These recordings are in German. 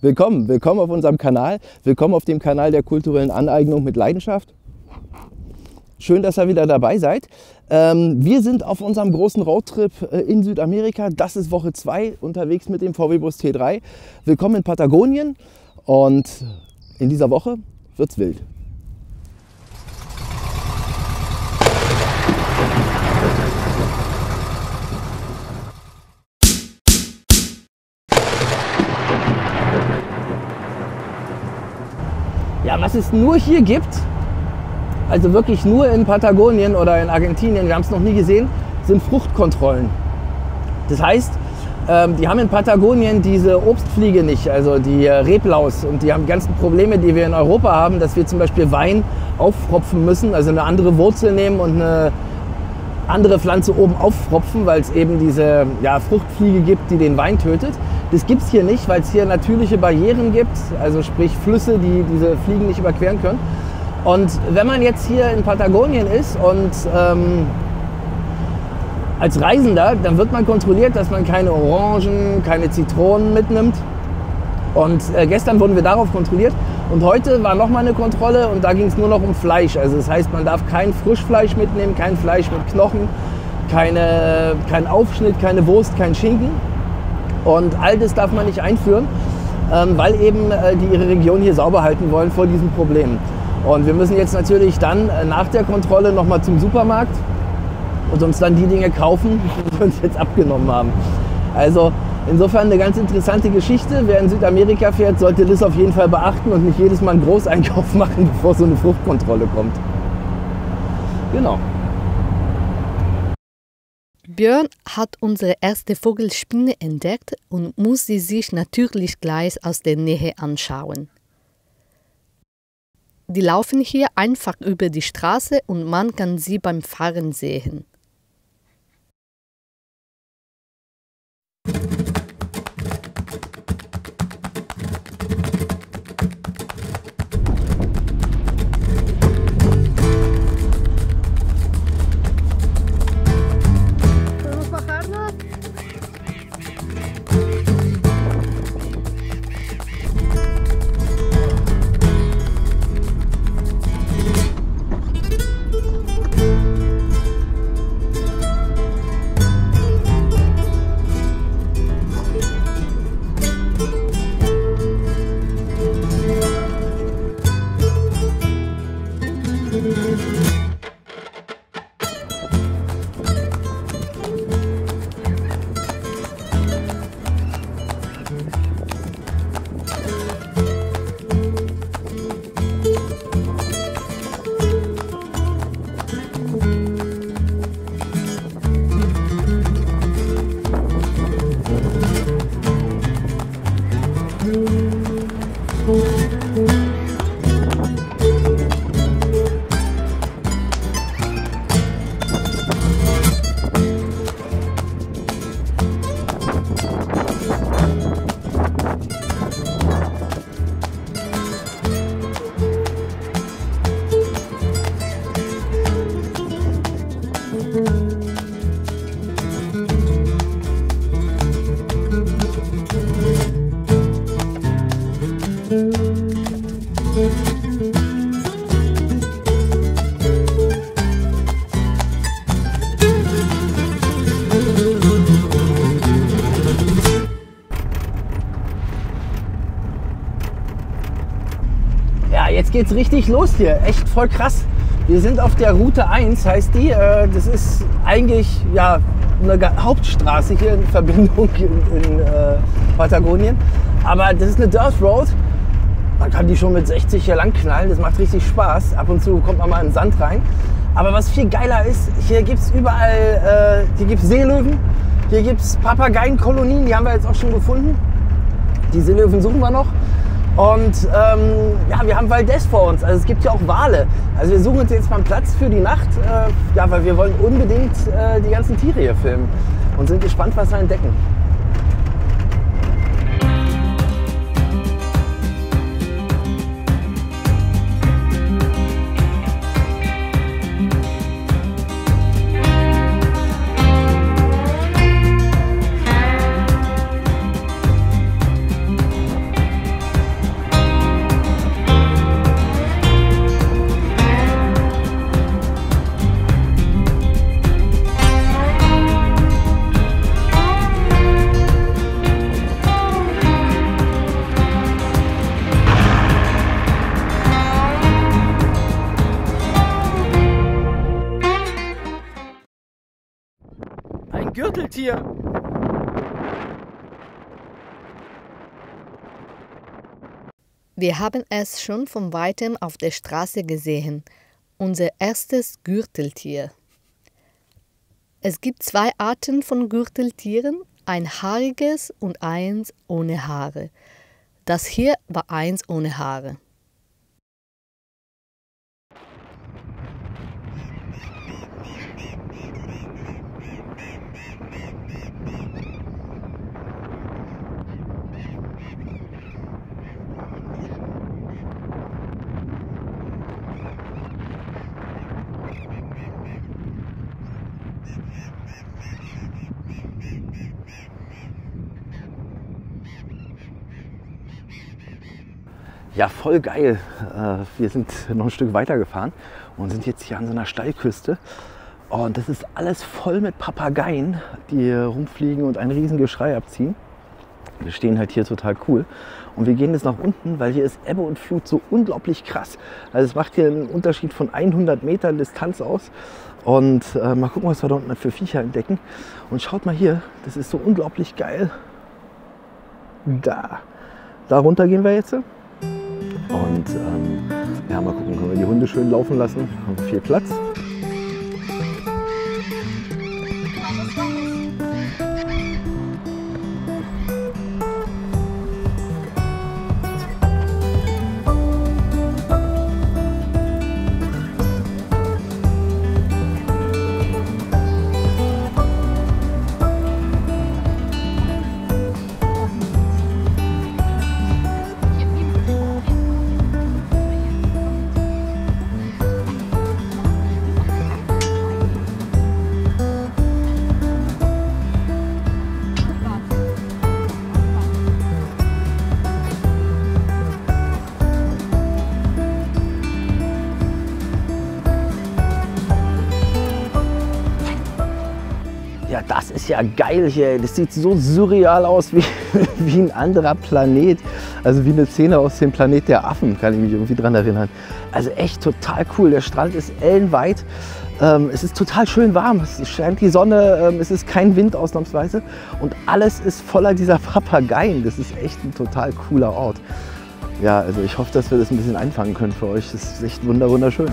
Willkommen, willkommen auf unserem Kanal, willkommen auf dem Kanal der kulturellen Aneignung mit Leidenschaft. Schön, dass ihr wieder dabei seid. Wir sind auf unserem großen Roadtrip in Südamerika. Das ist Woche 2 unterwegs mit dem VW-Bus T3. Willkommen in Patagonien und in dieser Woche wird's wild. Ja, was es nur hier gibt, also wirklich nur in Patagonien oder in Argentinien, wir haben es noch nie gesehen, sind Fruchtkontrollen. Das heißt, die haben in Patagonien diese Obstfliege nicht, also die Reblaus. Und die haben die ganzen Probleme, die wir in Europa haben, dass wir zum Beispiel Wein auffropfen müssen, also eine andere Wurzel nehmen und eine andere Pflanze oben auffropfen, weil es eben diese Fruchtfliege gibt, die den Wein tötet. Das gibt es hier nicht, weil es hier natürliche Barrieren gibt, also sprich Flüsse, die diese Fliegen nicht überqueren können. Und wenn man jetzt hier in Patagonien ist und als Reisender, dann wird man kontrolliert, dass man keine Orangen, keine Zitronen mitnimmt. Und gestern wurden wir darauf kontrolliert und heute war nochmal eine Kontrolle und da ging es nur noch um Fleisch. Also das heißt, man darf kein Frischfleisch mitnehmen, kein Fleisch mit Knochen, kein Aufschnitt, keine Wurst, kein Schinken. Und all das darf man nicht einführen, weil eben die ihre Region hier sauber halten wollen vor diesen Problemen. Und wir müssen jetzt natürlich dann nach der Kontrolle nochmal zum Supermarkt und uns dann die Dinge kaufen, die wir uns jetzt abgenommen haben. Also insofern eine ganz interessante Geschichte. Wer in Südamerika fährt, sollte das auf jeden Fall beachten und nicht jedes Mal einen Großeinkauf machen, bevor so eine Fruchtkontrolle kommt. Genau. Björn hat unsere erste Vogelspinne entdeckt und muss sie sich natürlich gleich aus der Nähe anschauen. Die laufen hier einfach über die Straße und man kann sie beim Fahren sehen. Jetzt geht's richtig los hier, echt voll krass. Wir sind auf der Route 1, heißt die. Das ist eigentlich eine Hauptstraße hier in Verbindung in Patagonien. Aber das ist eine Dirt Road. Man kann die schon mit 60 hier lang knallen, das macht richtig Spaß. Ab und zu kommt man mal in den Sand rein. Aber was viel geiler ist, hier gibt es überall, hier gibt es Seelöwen, hier gibt es Papageienkolonien, die haben wir jetzt auch schon gefunden. Die Seelöwen suchen wir noch. Und wir haben Valdez vor uns, also es gibt ja auch Wale. Also wir suchen uns jetzt mal einen Platz für die Nacht, weil wir wollen unbedingt die ganzen Tiere hier filmen und sind gespannt, was wir entdecken. Gürteltier. Wir haben es schon von weitem auf der Straße gesehen. Unser erstes Gürteltier. Es gibt 2 Arten von Gürteltieren, ein haariges und eins ohne Haare. Das hier war eins ohne Haare. Ja, voll geil. Wir sind noch ein Stück weiter gefahren und sind jetzt hier an so einer Steilküste. Und das ist alles voll mit Papageien, die rumfliegen und ein riesen Geschrei abziehen. Wir stehen halt hier total cool. Und wir gehen jetzt nach unten, weil hier ist Ebbe und Flut so unglaublich krass. Also es macht hier einen Unterschied von 100 Metern Distanz aus. Und mal gucken, was wir da unten für Viecher entdecken. Und schaut mal hier, das ist so unglaublich geil. Da runter gehen wir jetzt. Und ja, mal gucken, können wir die Hunde schön laufen lassen. Haben viel Platz. Ja, das ist ja geil hier. Das sieht so surreal aus wie ein anderer Planet. Also wie eine Szene aus dem Planet der Affen, kann ich mich irgendwie dran erinnern. Also echt total cool. Der Strand ist ellenweit. Es ist total schön warm. Es scheint die Sonne, es ist kein Wind ausnahmsweise. Und alles ist voller dieser Papageien. Das ist echt ein total cooler Ort. Ja, also ich hoffe, dass wir das ein bisschen einfangen können für euch. Das ist echt wunderschön.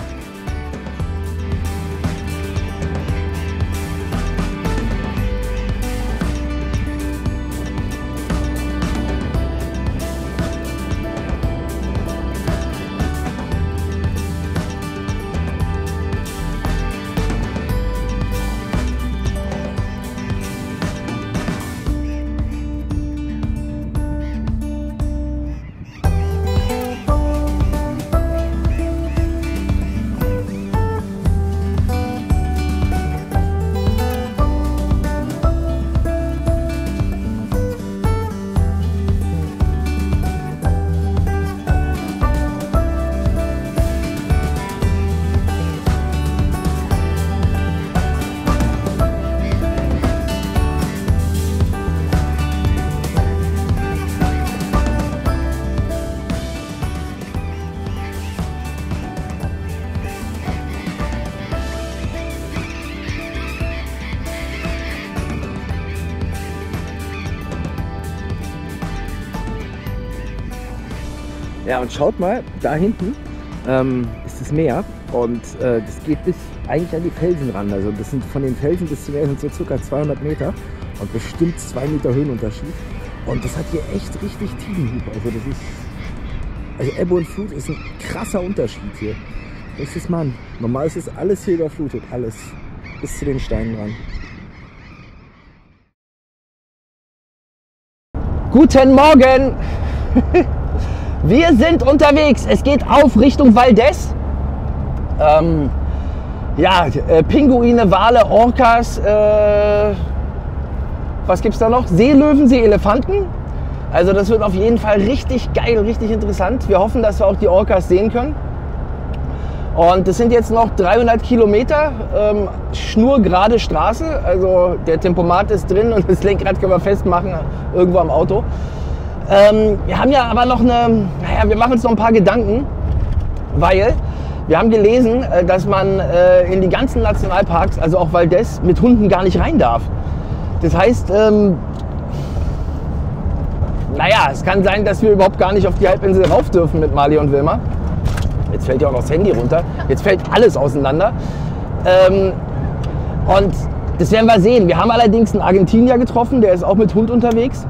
Ja, und schaut mal, da hinten ist das Meer und das geht bis eigentlich an die Felsen ran. Also das sind von den Felsen bis zum Meer sind so circa 200 Meter und bestimmt 2 Meter Höhenunterschied. Und das hat hier echt richtig Tidenhub. Also Ebbe und Flut ist ein krasser Unterschied hier. Das ist Mann. Normal ist es alles hier überflutet, alles bis zu den Steinen ran. Guten Morgen! Wir sind unterwegs. Es geht auf Richtung Valdez. Ja, Pinguine, Wale, Orcas. Was gibt es da noch? Seelöwen, Seeelefanten. Also das wird auf jeden Fall richtig geil, richtig interessant. Wir hoffen, dass wir auch die Orcas sehen können. Und es sind jetzt noch 300 Kilometer schnurgerade Straße. Also der Tempomat ist drin und das Lenkrad können wir festmachen irgendwo am Auto. Wir haben ja aber noch wir machen uns noch ein paar Gedanken, weil wir haben gelesen, dass man in die ganzen Nationalparks, also auch Valdez, mit Hunden gar nicht rein darf. Das heißt, naja, es kann sein, dass wir überhaupt gar nicht auf die Halbinsel rauf dürfen mit Mali und Wilma. Jetzt fällt ja auch noch das Handy runter. Jetzt fällt alles auseinander. Und das werden wir sehen. Wir haben allerdings einen Argentinier getroffen, der ist auch mit Hund unterwegs.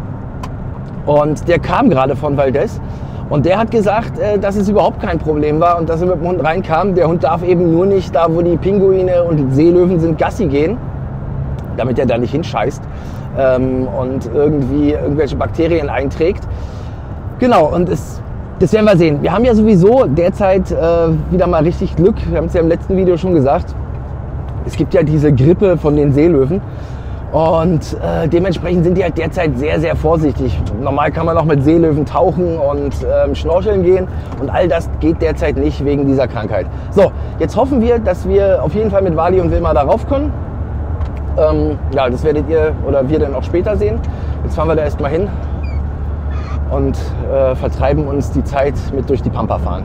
Und der kam gerade von Valdez. Und der hat gesagt, dass es überhaupt kein Problem war und dass er mit dem Hund reinkam. Der Hund darf eben nur nicht da, wo die Pinguine und Seelöwen sind, Gassi gehen, damit er da nicht hinscheißt und irgendwie irgendwelche Bakterien einträgt. Genau, und das werden wir sehen. Wir haben ja sowieso derzeit wieder mal richtig Glück. Wir haben es ja im letzten Video schon gesagt. Es gibt ja diese Grippe von den Seelöwen. Und dementsprechend sind die halt derzeit sehr, sehr vorsichtig. Normal kann man auch mit Seelöwen tauchen und schnorcheln gehen. Und all das geht derzeit nicht wegen dieser Krankheit. So, jetzt hoffen wir, dass wir auf jeden Fall mit Wally und Wilma darauf können. Ja, das werdet ihr oder wir dann auch später sehen. Jetzt fahren wir da erstmal hin und vertreiben uns die Zeit mit durch die Pampa fahren.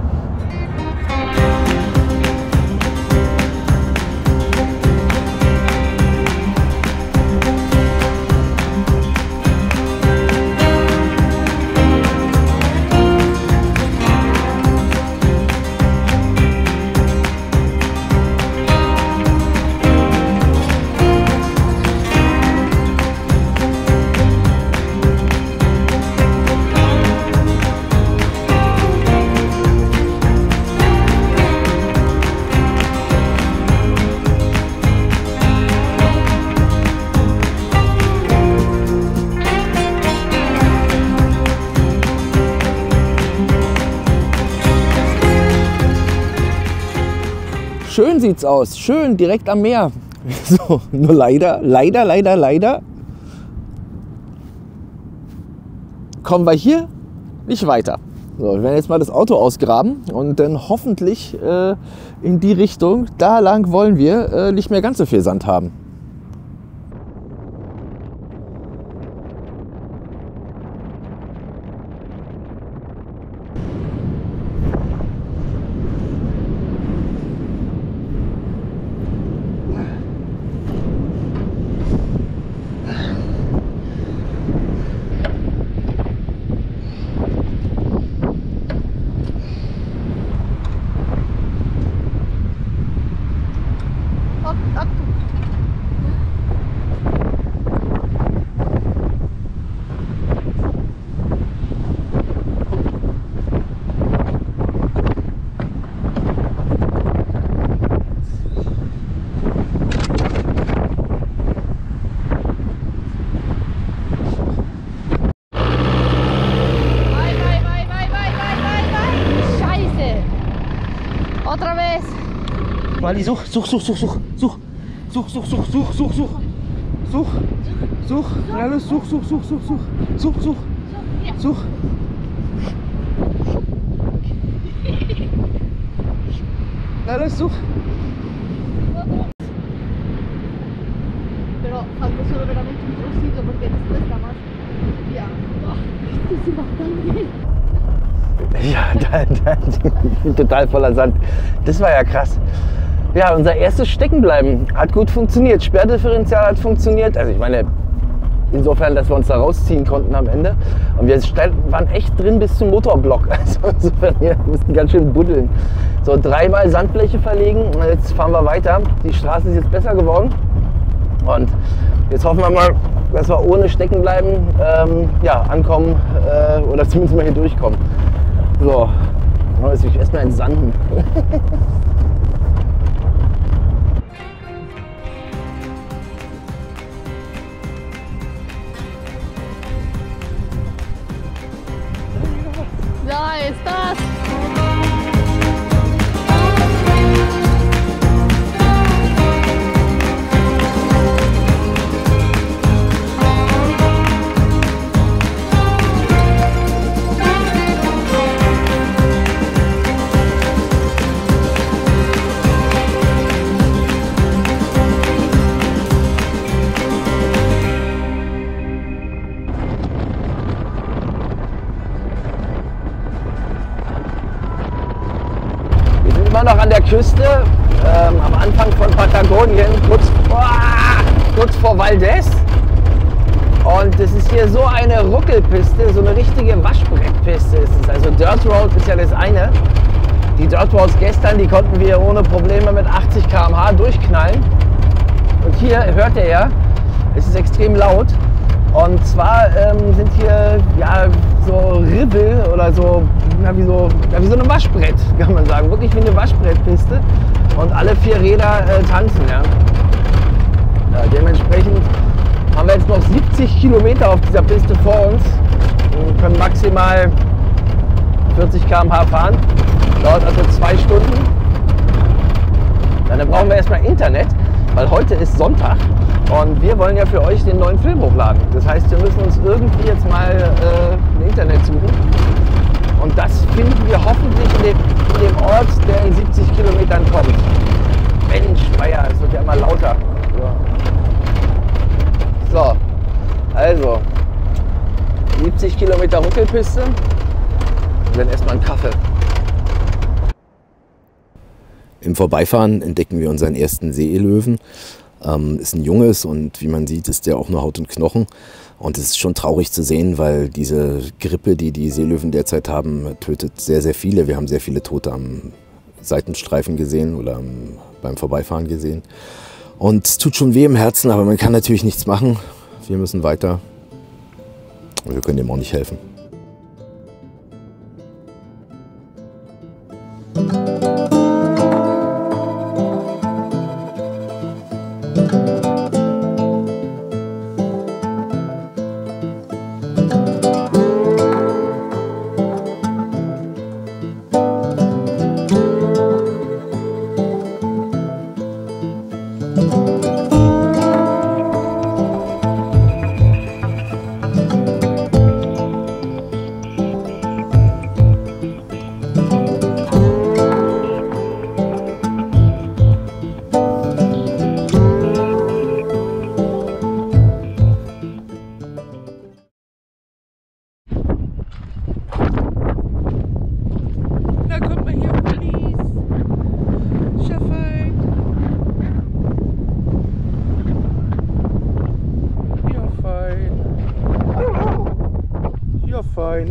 Schön sieht's aus, schön, direkt am Meer. So, nur leider kommen wir hier nicht weiter. So, wir werden jetzt mal das Auto ausgraben und dann hoffentlich in die Richtung, da lang wollen wir nicht mehr ganz so viel Sand haben. Wally, such, na los, such. Na los, such. Pero faltó solo veramente un trocito porque esto está más. Ja, esto ist bastante. Ja, total voller Sand. Das war ja krass. Ja, unser erstes Steckenbleiben hat gut funktioniert. Sperrdifferenzial hat funktioniert. Also ich meine, insofern, dass wir uns da rausziehen konnten am Ende. Und wir waren echt drin bis zum Motorblock. Also insofern, wir mussten ganz schön buddeln. So, 3-mal Sandfläche verlegen und jetzt fahren wir weiter. Die Straße ist jetzt besser geworden. Und jetzt hoffen wir mal, dass wir ohne Steckenbleiben ja, ankommen oder zumindest mal hier durchkommen. So, jetzt will ich erstmal in Sanden. Da estás. Noch an der Küste, am Anfang von Patagonien, kurz vor Valdez. Und es ist hier so eine Ruckelpiste, so eine richtige Waschbrettpiste ist es. Also Dirt Road ist ja das eine. Die Dirt Roads gestern, die konnten wir ohne Probleme mit 80 km/h durchknallen. Und hier hört ihr ja, es ist extrem laut. Und zwar sind hier ja so Ribbel oder so, wie so eine Waschbrett, kann man sagen. Wirklich wie eine Waschbrettpiste. Und alle 4 Räder tanzen. Ja. Ja, dementsprechend haben wir jetzt noch 70 Kilometer auf dieser Piste vor uns und können maximal 40 km/h fahren. Dauert also 2 Stunden. Dann brauchen wir erstmal Internet, weil heute ist Sonntag und wir wollen ja für euch den neuen Film hochladen. Das heißt, wir müssen uns irgendwie jetzt mal ein Internet suchen. Und das finden wir hoffentlich in dem Ort, der in 70 Kilometern kommt. Mensch, Meier, es wird ja immer lauter. So, also 70 Kilometer Ruckelpiste und dann erstmal einen Kaffee. Im Vorbeifahren entdecken wir unseren ersten Seelöwen. Ist ein Junges und wie man sieht, ist der auch nur Haut und Knochen. Und es ist schon traurig zu sehen, weil diese Grippe, die die Seelöwen derzeit haben, tötet sehr, sehr viele. Wir haben sehr viele Tote am Seitenstreifen gesehen oder beim Vorbeifahren gesehen. Und es tut schon weh im Herzen, aber man kann natürlich nichts machen. Wir müssen weiter und wir können dem auch nicht helfen.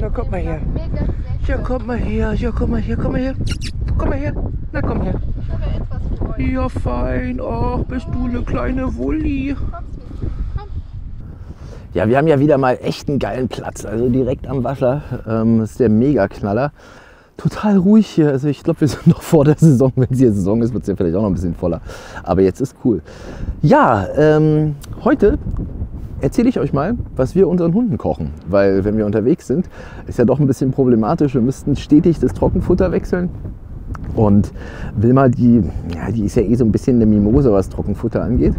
Na, kommt mal her. Ja, kommt mal her. Ja, komm mal her. Komm mal her. Komm mal her. Na, komm her. Ja, fein. Ach, bist du eine kleine Wulli. Ja, wir haben ja wieder mal echt einen geilen Platz. Also direkt am Wasser. Das ist der Mega-Knaller. Total ruhig hier. Also ich glaube, wir sind noch vor der Saison. Wenn es hier Saison ist, wird es ja vielleicht auch noch ein bisschen voller. Aber jetzt ist cool. Ja, heute erzähle ich euch mal, was wir unseren Hunden kochen. Weil wenn wir unterwegs sind, ist ja doch ein bisschen problematisch. Wir müssten stetig das Trockenfutter wechseln. Und Wilma, die ist ja eh so ein bisschen eine Mimose, was Trockenfutter angeht.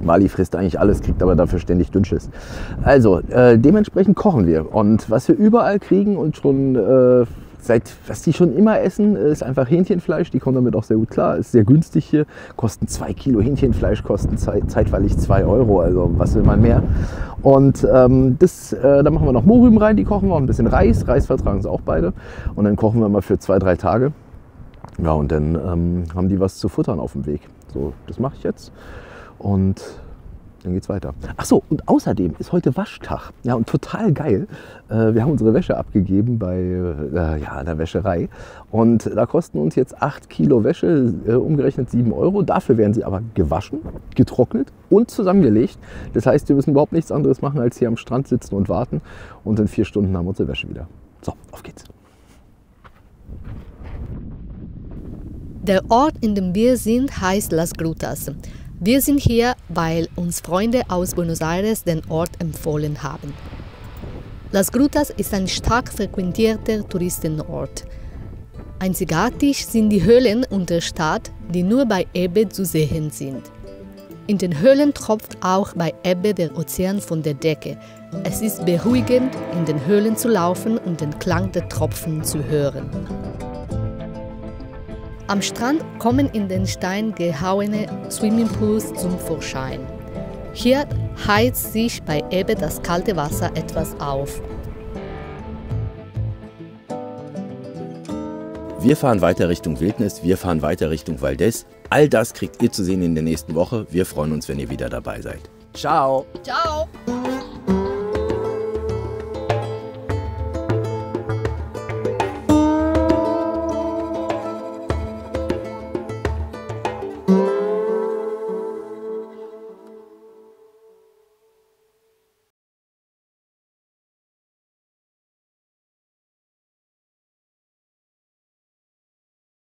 Mali frisst eigentlich alles, kriegt aber dafür ständig Dünnschiss. Also dementsprechend kochen wir. Und was wir überall kriegen und schon was die schon immer essen, ist einfach Hähnchenfleisch. Die kommen damit auch sehr gut klar. Ist sehr günstig hier. Kosten 2 Kilo Hähnchenfleisch, kosten zeitweilig 2 Euro. Also was will man mehr? Und da machen wir noch Mohrrüben rein. Die kochen wir auch ein bisschen Reis. Reis vertragen sie auch beide. Und dann kochen wir mal für 2-3 Tage. Ja, und dann haben die was zu futtern auf dem Weg. So, das mache ich jetzt. Und dann geht's weiter. Ach so, und außerdem ist heute Waschtag. Ja, und total geil. Wir haben unsere Wäsche abgegeben bei der Wäscherei. Und da kosten uns jetzt 8 Kilo Wäsche, umgerechnet 7 Euro. Dafür werden sie aber gewaschen, getrocknet und zusammengelegt. Das heißt, wir müssen überhaupt nichts anderes machen, als hier am Strand sitzen und warten. Und in 4 Stunden haben wir unsere Wäsche wieder. So, auf geht's. Der Ort, in dem wir sind, heißt Las Grutas. Wir sind hier, weil uns Freunde aus Buenos Aires den Ort empfohlen haben. Las Grutas ist ein stark frequentierter Touristenort. Einzigartig sind die Höhlen und der Stadt, die nur bei Ebbe zu sehen sind. In den Höhlen tropft auch bei Ebbe der Ozean von der Decke. Es ist beruhigend, in den Höhlen zu laufen und den Klang der Tropfen zu hören. Am Strand kommen in den Stein gehauene Swimmingpools zum Vorschein. Hier heizt sich bei Ebbe das kalte Wasser etwas auf. Wir fahren weiter Richtung Wildnis, wir fahren weiter Richtung Valdez. All das kriegt ihr zu sehen in der nächsten Woche. Wir freuen uns, wenn ihr wieder dabei seid. Ciao. Ciao.